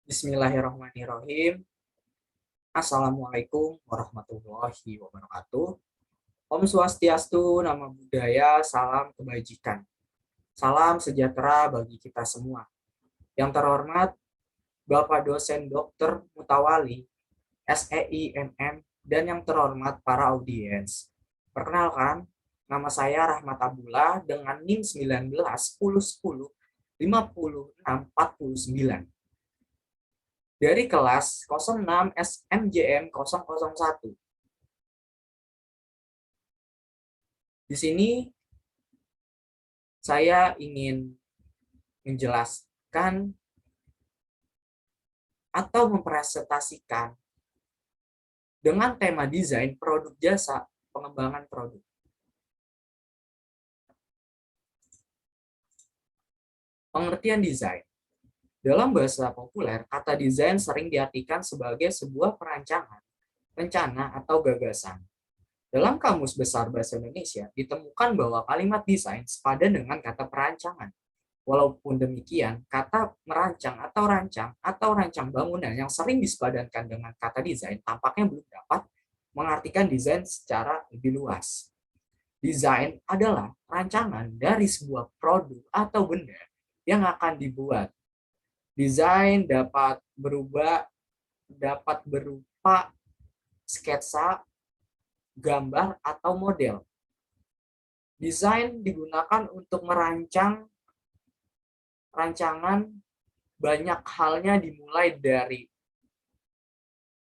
Bismillahirrahmanirrahim. Assalamualaikum warahmatullahi wabarakatuh. Om Swastiastu, Namo Buddhaya, salam kebajikan. Salam sejahtera bagi kita semua. Yang terhormat Bapak dosen Dr. Mutawali, SEI MM, dan yang terhormat para audiens. Perkenalkan, nama saya Rahmat Abdullah dengan NIM 19 10 10 56 49. Dari kelas 06 SMJM 001. Di sini saya ingin menjelaskan atau mempresentasikan dengan tema desain produk jasa pengembangan produk. Pengertian desain. Dalam bahasa populer, kata desain sering diartikan sebagai sebuah perancangan, rencana, atau gagasan. Dalam Kamus Besar Bahasa Indonesia, ditemukan bahwa kalimat desain sepadan dengan kata perancangan. Walaupun demikian, kata merancang atau rancang bangunan yang sering disepadankan dengan kata desain tampaknya belum dapat mengartikan desain secara lebih luas. Desain adalah rancangan dari sebuah produk atau benda yang akan dibuat. Desain dapat berupa sketsa, gambar, atau model. Desain digunakan untuk merancang rancangan banyak halnya, dimulai dari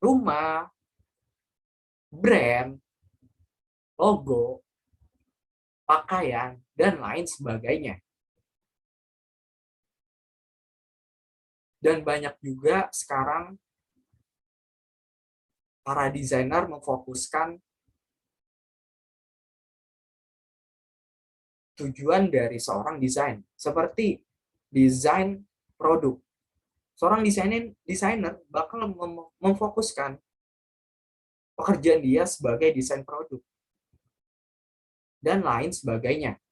rumah, brand, logo, pakaian, dan lain sebagainya. Dan banyak juga sekarang para desainer memfokuskan tujuan dari seorang desain, seperti desain produk. Seorang desainer bakal memfokuskan pekerjaan dia sebagai desain produk, dan lain sebagainya.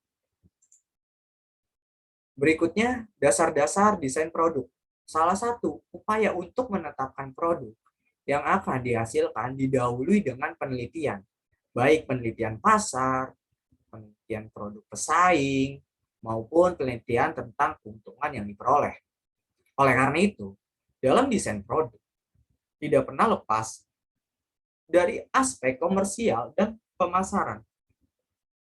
Berikutnya, dasar-dasar desain produk. Salah satu upaya untuk menetapkan produk yang akan dihasilkan didahului dengan penelitian, baik penelitian pasar, penelitian produk pesaing, maupun penelitian tentang keuntungan yang diperoleh. Oleh karena itu, dalam desain produk tidak pernah lepas dari aspek komersial dan pemasaran.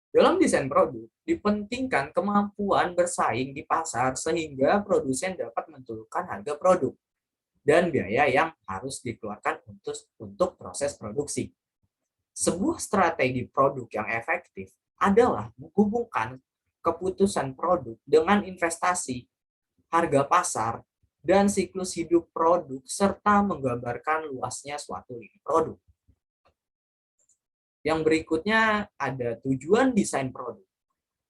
Dalam desain produk, dipentingkan kemampuan bersaing di pasar sehingga produsen dapat menentukan harga produk dan biaya yang harus dikeluarkan untuk proses produksi. Sebuah strategi produk yang efektif adalah menghubungkan keputusan produk dengan investasi, harga pasar, dan siklus hidup produk, serta menggambarkan luasnya suatu lini produk. Yang berikutnya ada tujuan desain produk.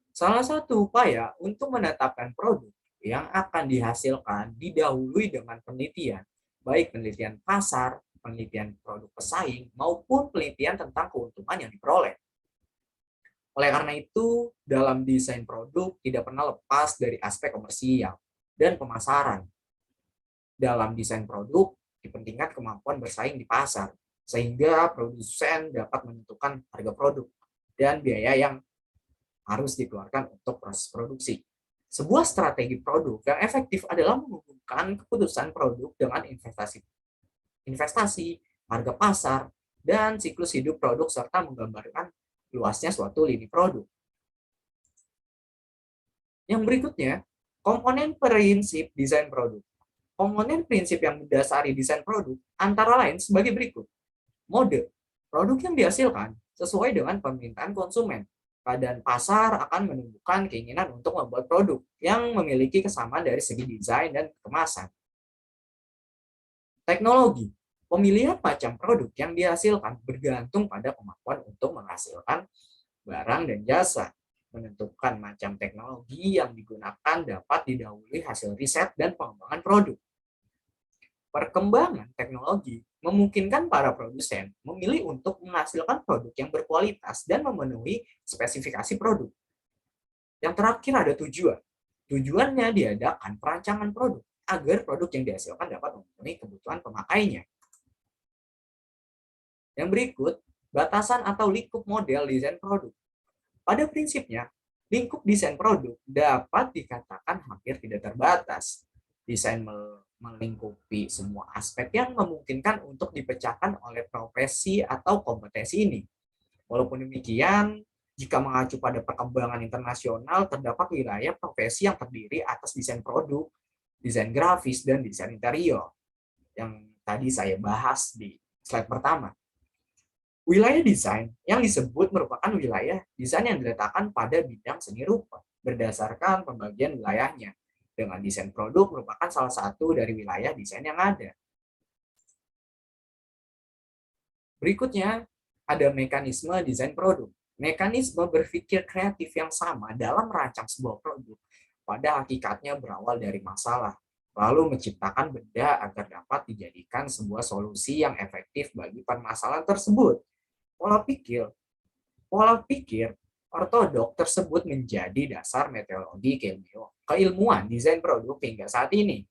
Salah satu upaya untuk menetapkan produk yang akan dihasilkan didahului dengan penelitian, baik penelitian pasar, penelitian produk pesaing, maupun penelitian tentang keuntungan yang diperoleh. Oleh karena itu, dalam desain produk tidak pernah lepas dari aspek komersial dan pemasaran. Dalam desain produk, dipentingkan kemampuan bersaing di pasar, sehingga produsen dapat menentukan harga produk dan biaya yang harus dikeluarkan untuk proses produksi. Sebuah strategi produk yang efektif adalah menghubungkan keputusan produk dengan investasi, harga pasar, dan siklus hidup produk, serta menggambarkan luasnya suatu lini produk. Yang berikutnya, komponen prinsip desain produk. Komponen prinsip yang mendasari desain produk antara lain sebagai berikut. Mode, produk yang dihasilkan sesuai dengan permintaan konsumen. Keadaan pasar akan menumbuhkan keinginan untuk membuat produk yang memiliki kesamaan dari segi desain dan kemasan. Teknologi, pemilihan macam produk yang dihasilkan bergantung pada kemampuan untuk menghasilkan barang dan jasa. Menentukan macam teknologi yang digunakan dapat didahului hasil riset dan pengembangan produk. Perkembangan teknologi memungkinkan para produsen memilih untuk menghasilkan produk yang berkualitas dan memenuhi spesifikasi produk. Yang terakhir ada tujuan. Tujuannya diadakan perancangan produk agar produk yang dihasilkan dapat memenuhi kebutuhan pemakainya. Yang berikut, batasan atau lingkup model desain produk. Pada prinsipnya, lingkup desain produk dapat dikatakan hampir tidak terbatas. Desain melingkupi semua aspek yang memungkinkan untuk dipecahkan oleh profesi atau kompetensi ini. Walaupun demikian, jika mengacu pada perkembangan internasional, terdapat wilayah profesi yang terdiri atas desain produk, desain grafis, dan desain interior, yang tadi saya bahas di slide pertama. Wilayah desain yang disebut merupakan wilayah desain yang diletakkan pada bidang seni rupa, berdasarkan pembagian wilayahnya, dengan desain produk merupakan salah satu dari wilayah desain yang ada. Berikutnya, ada mekanisme desain produk. Mekanisme berpikir kreatif yang sama dalam merancang sebuah produk pada hakikatnya berawal dari masalah, lalu menciptakan benda agar dapat dijadikan sebuah solusi yang efektif bagi permasalahan tersebut. Pola pikir ortodok tersebut menjadi dasar metodologi keilmuan desain produk hingga saat ini.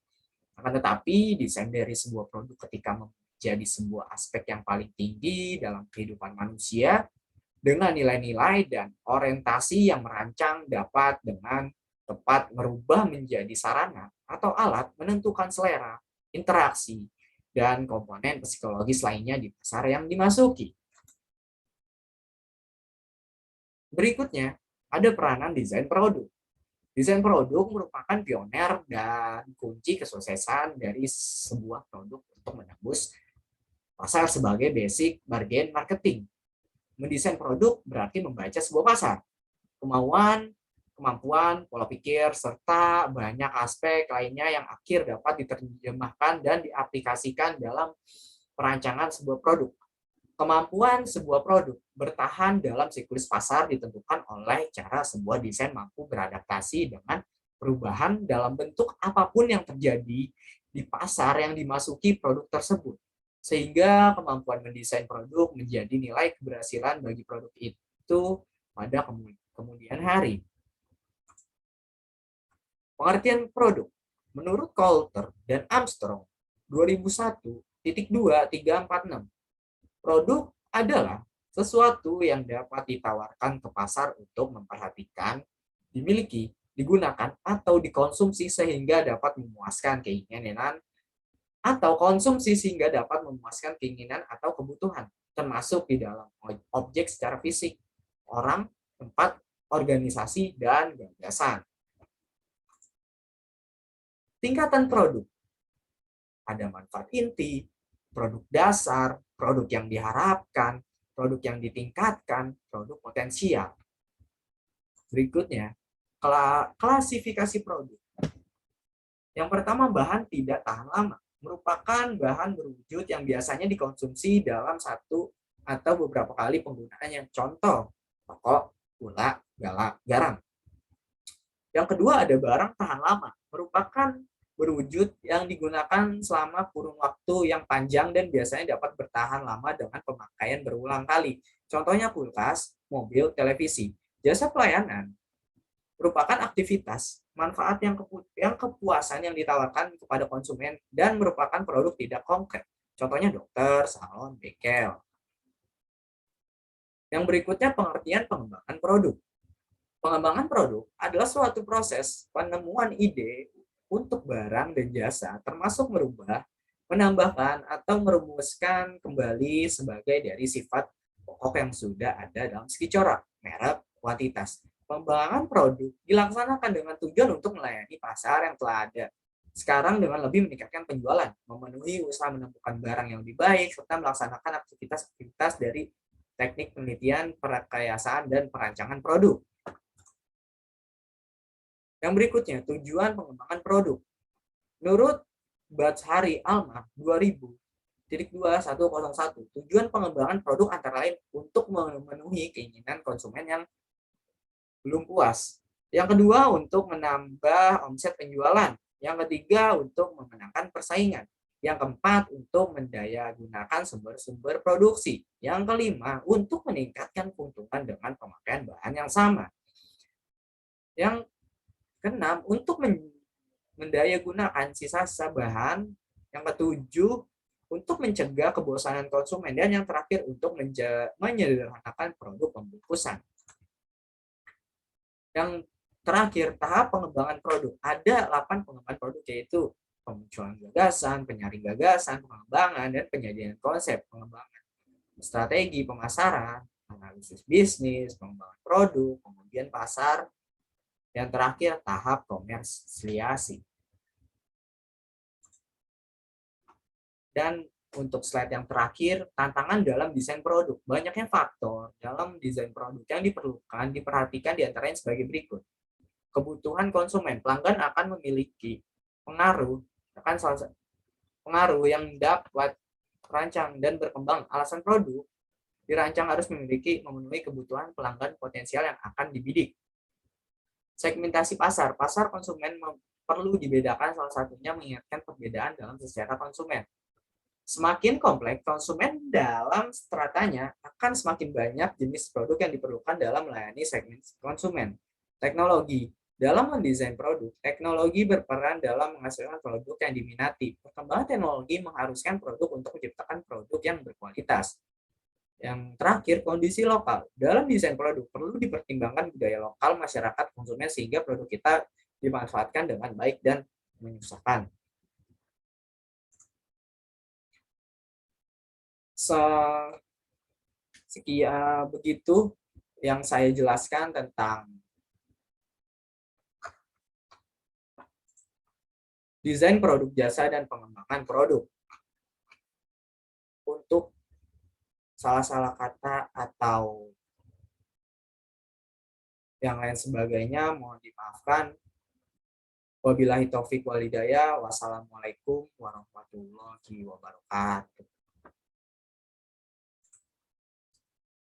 Akan tetapi, desain dari sebuah produk ketika menjadi sebuah aspek yang paling tinggi dalam kehidupan manusia, dengan nilai-nilai dan orientasi yang merancang dapat dengan tepat merubah menjadi sarana atau alat menentukan selera, interaksi, dan komponen psikologis lainnya di pasar yang dimasuki. Berikutnya, ada peranan desain produk. Desain produk merupakan pioner dan kunci kesuksesan dari sebuah produk untuk menembus pasar sebagai basic bargain marketing. Mendesain produk berarti membaca sebuah pasar. Kemampuan, pola pikir, serta banyak aspek lainnya yang akhir dapat diterjemahkan dan diaplikasikan dalam perancangan sebuah produk. Kemampuan sebuah produk bertahan dalam siklus pasar ditentukan oleh cara sebuah desain mampu beradaptasi dengan perubahan dalam bentuk apapun yang terjadi di pasar yang dimasuki produk tersebut. Sehingga kemampuan mendesain produk menjadi nilai keberhasilan bagi produk itu pada kemudian hari. Pengertian produk. Menurut Coulter dan Armstrong, 2001.2346, produk adalah sesuatu yang dapat ditawarkan ke pasar untuk memperhatikan, dimiliki, digunakan, atau dikonsumsi sehingga dapat memuaskan keinginan atau konsumsi sehingga dapat memuaskan keinginan atau kebutuhan, termasuk di dalam objek secara fisik, orang, tempat, organisasi, dan gagasan. Tingkatan produk. Ada manfaat inti, produk dasar, produk yang diharapkan, produk yang ditingkatkan, produk potensial. Berikutnya, klasifikasi produk. Yang pertama, bahan tidak tahan lama. Merupakan bahan berwujud yang biasanya dikonsumsi dalam satu atau beberapa kali penggunaannya. Contoh, rokok, gula, garam. Yang kedua, ada barang tahan lama. Merupakan berwujud yang digunakan selama kurun waktu yang panjang dan biasanya dapat bertahan lama dengan pemakaian berulang kali. Contohnya kulkas, mobil, televisi. Jasa pelayanan merupakan aktivitas, manfaat yang kepuasan yang ditawarkan kepada konsumen dan merupakan produk tidak konkret. Contohnya dokter, salon, bengkel. Yang berikutnya pengertian pengembangan produk. Pengembangan produk adalah suatu proses penemuan ide untuk barang dan jasa, termasuk merubah, menambahkan, atau merumuskan kembali sebagai dari sifat pokok yang sudah ada dalam segi corak, merek, kuantitas. Pengembangan produk dilaksanakan dengan tujuan untuk melayani pasar yang telah ada. Sekarang dengan lebih meningkatkan penjualan, memenuhi usaha menemukan barang yang lebih baik, serta melaksanakan aktivitas-aktivitas dari teknik penelitian, perekayasaan, dan perancangan produk. Yang berikutnya, tujuan pengembangan produk. Menurut Batshari Alma 2000.2101, tujuan pengembangan produk antara lain untuk memenuhi keinginan konsumen yang belum puas. Yang kedua, untuk menambah omset penjualan. Yang ketiga, untuk memenangkan persaingan. Yang keempat, untuk mendayagunakan sumber-sumber produksi. Yang kelima, untuk meningkatkan keuntungan dengan pemakaian bahan yang sama. Yang keenam, untuk mendayagunakan sisa-sisa bahan Yang ketujuh, untuk mencegah kebosanan konsumen. Dan yang terakhir, untuk menyederhanakan produk pembungkusan. Yang terakhir, tahap pengembangan produk. Ada 8 pengembangan produk, yaitu pemunculan gagasan, penyaring gagasan, pengembangan, dan penyediaan konsep pengembangan, strategi pemasaran, analisis bisnis, pengembangan produk, kemudian pasar, yang terakhir tahap komersialisasi. Dan untuk slide yang terakhir, tantangan dalam desain produk. Banyaknya faktor dalam desain produk yang diperhatikan diantaranya sebagai berikut. Kebutuhan konsumen, pelanggan akan memiliki pengaruh yang dapat terancang dan berkembang. Alasan produk dirancang harus memenuhi kebutuhan pelanggan potensial yang akan dibidik. Segmentasi pasar, pasar konsumen perlu dibedakan, salah satunya mengingatkan perbedaan dalam secara konsumen. Semakin kompleks konsumen dalam stratanya, akan semakin banyak jenis produk yang diperlukan dalam melayani segmen konsumen. Teknologi. Dalam mendesain produk, teknologi berperan dalam menghasilkan produk yang diminati. Perkembangan teknologi mengharuskan produk untuk menciptakan produk yang berkualitas. Yang terakhir, kondisi lokal. Dalam desain produk, perlu dipertimbangkan budaya lokal masyarakat konsumen sehingga produk kita dimanfaatkan dengan baik dan menyusahkan. Sekian begitu yang saya jelaskan tentang desain produk jasa dan pengembangan produk. Untuk salah-salah kata atau yang lain sebagainya mohon dimaafkan. Wabillahi taufik walhidayah. Wassalamualaikum warahmatullahi wabarakatuh.